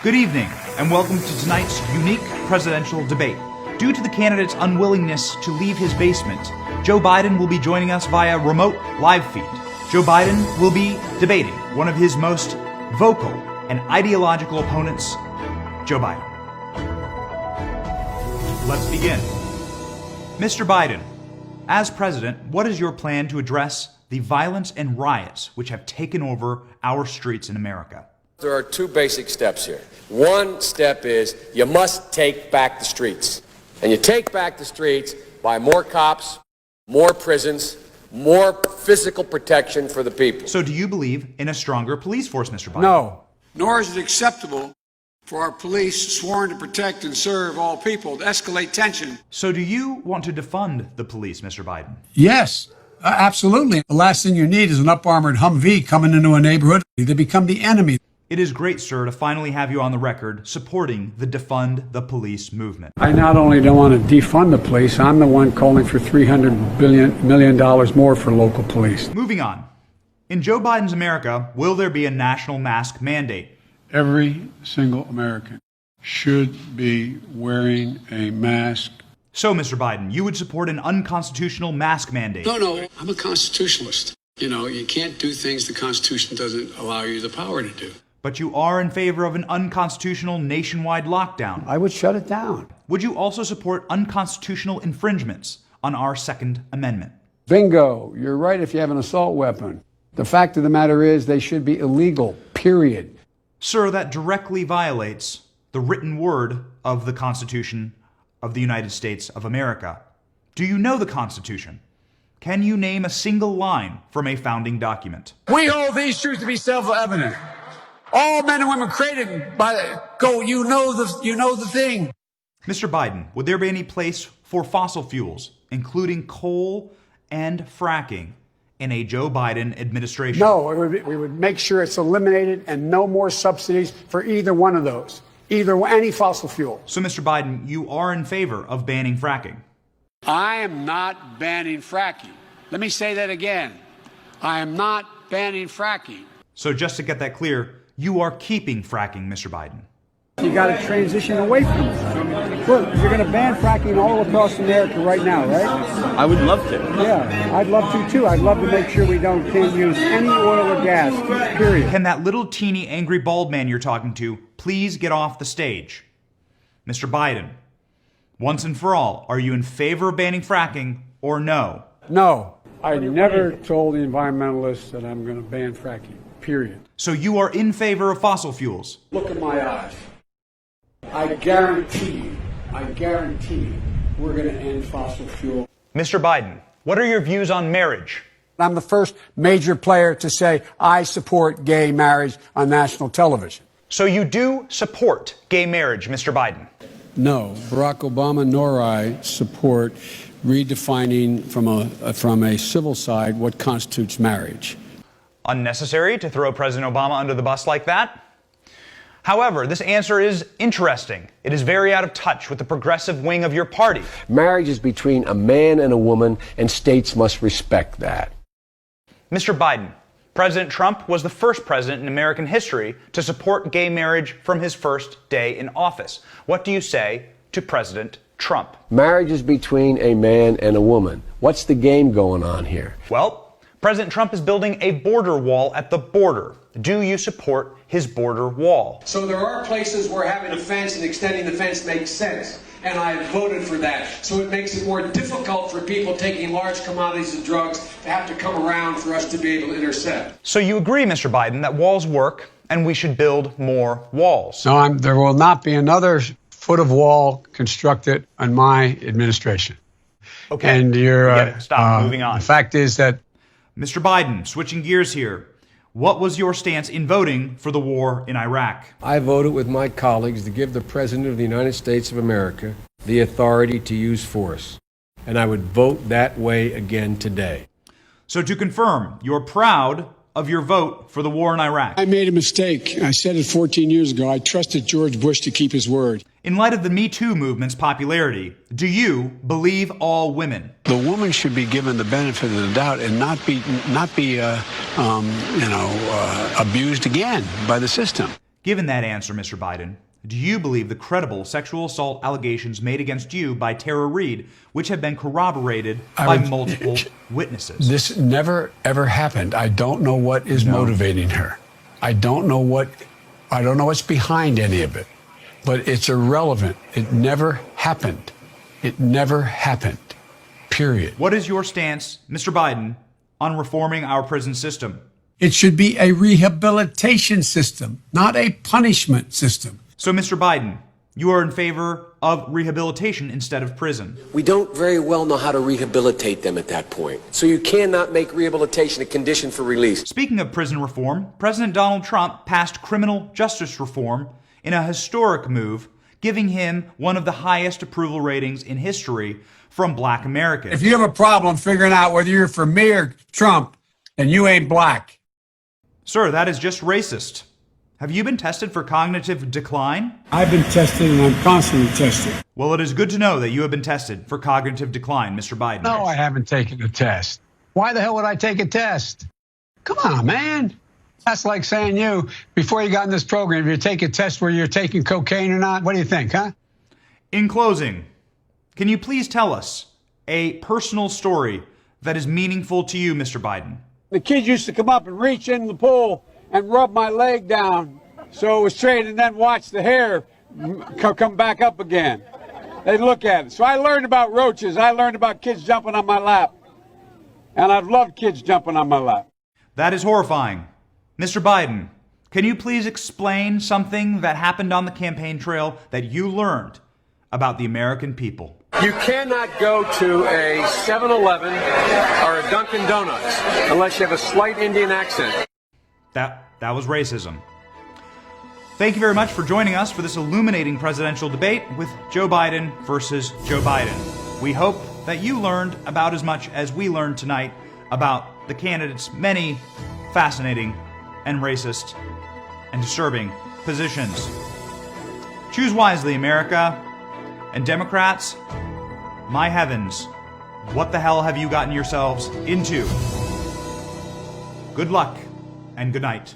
Good evening, and welcome to tonight's unique presidential debate. Due to the candidate's unwillingness to leave his basement, Joe Biden will be joining us via remote live feed. Joe Biden will be debating one of his most vocal and ideological opponents, Joe Biden. Let's begin. Mr. Biden, as president, what is your plan to address the violence and riots which have taken over our streets in America? There are two basic steps here. One step is you must take back the streets. And you take back the streets by more cops, more prisons, more physical protection for the people. So do you believe in a stronger police force, Mr. Biden? No. Nor is it acceptable for our police, sworn to protect and serve all people, to escalate tension. So do you want to defund the police, Mr. Biden? Yes, absolutely. The last thing you need is an up-armored Humvee coming into a neighborhood. They become the enemy. It is great, sir, to finally have you on the record supporting the Defund the Police movement. I not only don't want to defund the police, I'm the one calling for $300 million more for local police. Moving on. In Joe Biden's America, will there be a national mask mandate? Every single American should be wearing a mask. So, Mr. Biden, you would support an unconstitutional mask mandate? No, I'm a constitutionalist. You know, you can't do things the Constitution doesn't allow you the power to do. But you are in favor of an unconstitutional nationwide lockdown. I would shut it down. Would you also support unconstitutional infringements on our Second Amendment? Bingo. You're right if you have an assault weapon. The fact of the matter is they should be illegal, period. Sir, that directly violates the written word of the Constitution of the United States of America. Do you know the Constitution? Can you name a single line from a founding document? We hold these truths to be self-evident. All men and women created by you know the thing. Mr. Biden, would there be any place for fossil fuels, including coal and fracking, in a Joe Biden administration? No, we would make sure it's eliminated and no more subsidies for either one of those, any fossil fuel. So, Mr. Biden, you are in favor of banning fracking? I am not banning fracking. Let me say that again. I am not banning fracking. So just to get that clear, you are keeping fracking, Mr. Biden. You got to transition away from it. Look, you're going to ban fracking all across America right now, right? I would love to. Yeah, I'd love to too. I'd love to make sure we can't use any oil or gas, period. Can that little teeny angry bald man you're talking to please get off the stage? Mr. Biden, once and for all, are you in favor of banning fracking or no? No, I never told the environmentalists that I'm going to ban fracking, period. So you are in favor of fossil fuels? Look at my eyes. I guarantee you, we're going to end fossil fuel. Mr. Biden, what are your views on marriage? I'm the first major player to say I support gay marriage on national television. So you do support gay marriage, Mr. Biden? No, Barack Obama nor I support redefining from a civil side what constitutes marriage. Unnecessary to throw President Obama under the bus like that? However, this answer is interesting. It is very out of touch with the progressive wing of your party. Marriage is between a man and a woman, and states must respect that. Mr. Biden, President Trump was the first president in American history to support gay marriage from his first day in office. What do you say to President Trump? Marriage is between a man and a woman. What's the game going on here? Well, President Trump is building a border wall at the border. Do you support his border wall? So there are places where having a fence and extending the fence makes sense, and I voted for that. So it makes it more difficult for people taking large commodities and drugs to have to come around for us to be able to intercept. So you agree, Mr. Biden, that walls work and we should build more walls? No, there will not be another foot of wall constructed on my administration. Okay. And stop. Moving on. The fact is that Mr. Biden, switching gears here, what was your stance in voting for the war in Iraq? I voted with my colleagues to give the President of the United States of America the authority to use force. And I would vote that way again today. So to confirm, you're proud of your vote for the war in Iraq? I made a mistake. I said it 14 years ago. I trusted George Bush to keep his word. In light of the Me Too movement's popularity, do you believe all women? The woman should be given the benefit of the doubt and not be abused again by the system. Given that answer, Mr. Biden, do you believe the credible sexual assault allegations made against you by Tara Reade, which have been corroborated by multiple witnesses? This never, ever happened. I don't know what is motivating her. I don't know what's behind any of it. But it's irrelevant. It never happened. It never happened. Period. What is your stance, Mr. Biden, on reforming our prison system? It should be a rehabilitation system, not a punishment system. So, Mr. Biden, you are in favor of rehabilitation instead of prison. We don't very well know how to rehabilitate them at that point. So you cannot make rehabilitation a condition for release. Speaking of prison reform, President Donald Trump passed criminal justice reform in a historic move, giving him one of the highest approval ratings in history from Black Americans. If you have a problem figuring out whether you're for me or Trump, then you ain't black. Sir, that is just racist. Have you been tested for cognitive decline? I've been tested and I'm constantly tested. Well, it is good to know that you have been tested for cognitive decline, Mr. Biden. No, I haven't taken a test. Why the hell would I take a test? Come on, man. That's like saying you, before you got in this program, if you take a test where you're taking cocaine or not, what do you think, huh? In closing, can you please tell us a personal story that is meaningful to you, Mr. Biden? The kids used to come up and reach in the pool and rub my leg down so it was straight and then watch the hair come back up again. They'd look at it. So I learned about roaches. I learned about kids jumping on my lap. And I've loved kids jumping on my lap. That is horrifying. Mr. Biden, can you please explain something that happened on the campaign trail that you learned about the American people? You cannot go to a 7-Eleven or a Dunkin' Donuts unless you have a slight Indian accent. That was racism. Thank you very much for joining us for this illuminating presidential debate with Joe Biden versus Joe Biden. We hope that you learned about as much as we learned tonight about the candidates' many fascinating and racist and disturbing positions. Choose wisely, America. And Democrats, my heavens, what the hell have you gotten yourselves into? Good luck and good night.